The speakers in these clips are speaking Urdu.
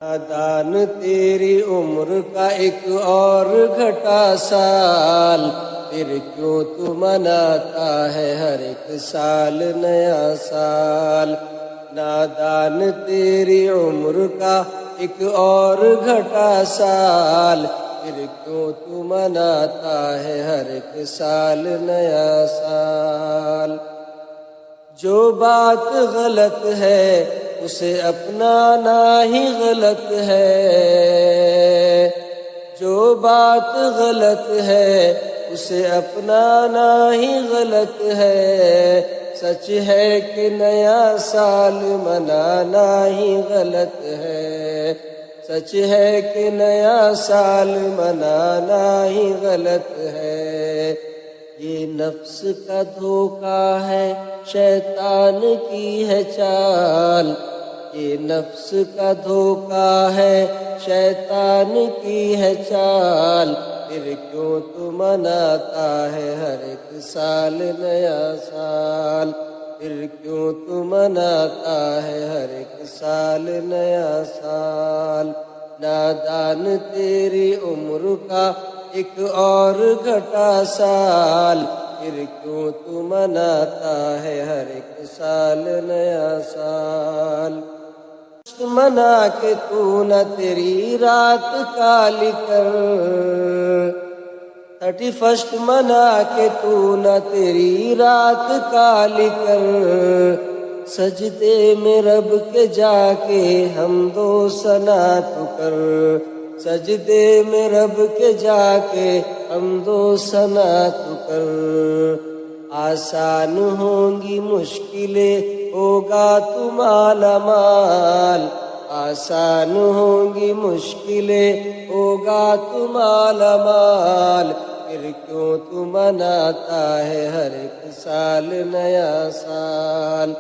نادان تیری عمر کا ایک اور گھٹا سال، پھر کیوں تو مناتا ہے ہر ایک سال نیا سال۔ نادان تیری عمر کا ایک اور گھٹا سال، پھر کیوں تو مناتا ہے ہر ایک سال نیا سال۔ جو بات غلط ہے اسے اپنانا ہی غلط ہے، جو بات غلط ہے اسے اپنانا ہی غلط ہے۔ سچ ہے کہ نیا سال منانا ہی غلط ہے، سچ ہے کہ نیا سال منانا ہی غلط ہے۔ یہ نفس کا دھوکہ ہے، شیطان کی ہے چال، یہ نفس کا دھوکہ ہے، شیطان کی ہے چال۔ پھر کیوں تو مناتا ہے ہر ایک سال نیا سال، پھر کیوں تو مناتا ہے ہر ایک سال نیا سال۔ نادان تیری عمر کا ایک اور گھٹا سال، پھر کیوں تو مناتا ہے ہر ایک سال نیا سال۔ منا کے تو نہ تیری رات کالی کر، 31 منا کے تو نہ تیری رات کالی کر۔ سجدے میں رب کے جا کے حمد و ثنا تو کر، سجدے میں رب کے جا کے حمد و ثنا تو کر۔ آسان ہوں گی مشکلیں ہوگا تو مالا مال، آسان ہوں گی مشکلیں ہوگا تو مالا مال۔ پھر کیوں تو مناتا ہے ہر ایک سال نیا سال۔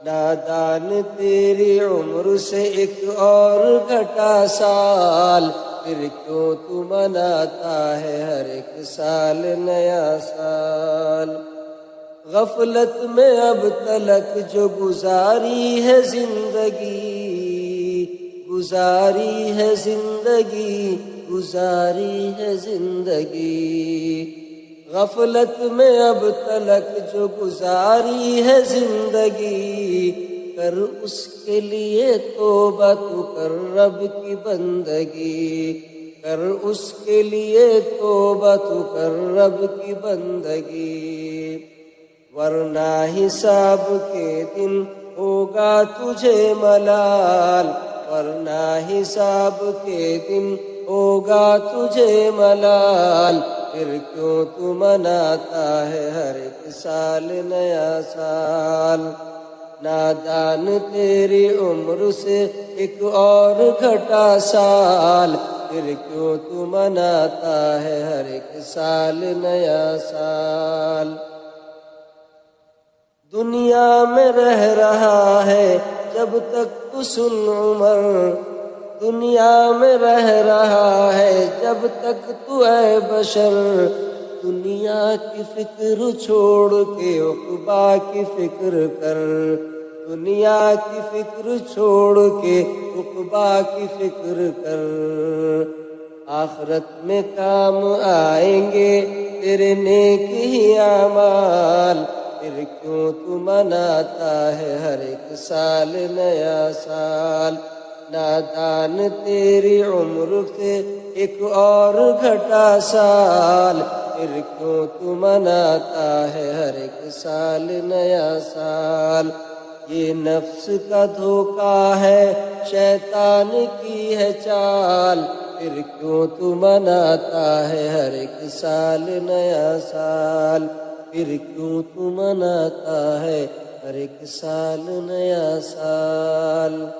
نادان تیری عمر سے ایک اور گھٹا سال، پھر کیوں تو مناتا ہے ہر ایک سال نیا سال۔ غفلت میں اب تلک جو گزاری ہے زندگی، گزاری ہے زندگی، گزاری ہے زندگی۔ غفلت میں اب تلک جو گزاری ہے زندگی، کر اس کے لیے توبہ تو کر رب کی بندگی، کر اس کے لیے توبہ تو کر رب کی بندگی۔ ورنہ حساب کے دن ہوگا تجھے ملال، ورنہ حساب کے دن ہوگا تجھے ملال۔ پھر کیوں تو مناتا ہے ہر ایک سال نیا سال۔ نادان تیری عمر سے ایک اور گھٹا سال، پھر کیوں تو مناتا ہے ہر ایک سال نیا سال۔ دنیا میں رہ رہا ہے جب تک تو سن عمر، دنیا میں رہ رہا ہے جب تک تو اے بشر۔ دنیا کی فکر چھوڑ کے عقبا کی فکر کر، دنیا کی فکر چھوڑ کے عقبا کی فکر کر۔ آخرت میں کام آئیں گے تیرے نیک ہی اعمال، پھر کیوں تو مناتا ہے ہر ایک سال نیا سال۔ نادان تیری عمر سے ایک اور گھٹا سال، پھر کیوں تو مناتا ہے ہر ایک سال نیا سال۔ یہ نفس کا دھوکہ ہے، شیطان کی ہے چال، پھر کیوں تو مناتا ہے ہر ایک سال نیا سال، پھر کیوں تو مناتا ہے ہر ایک سال نیا سال۔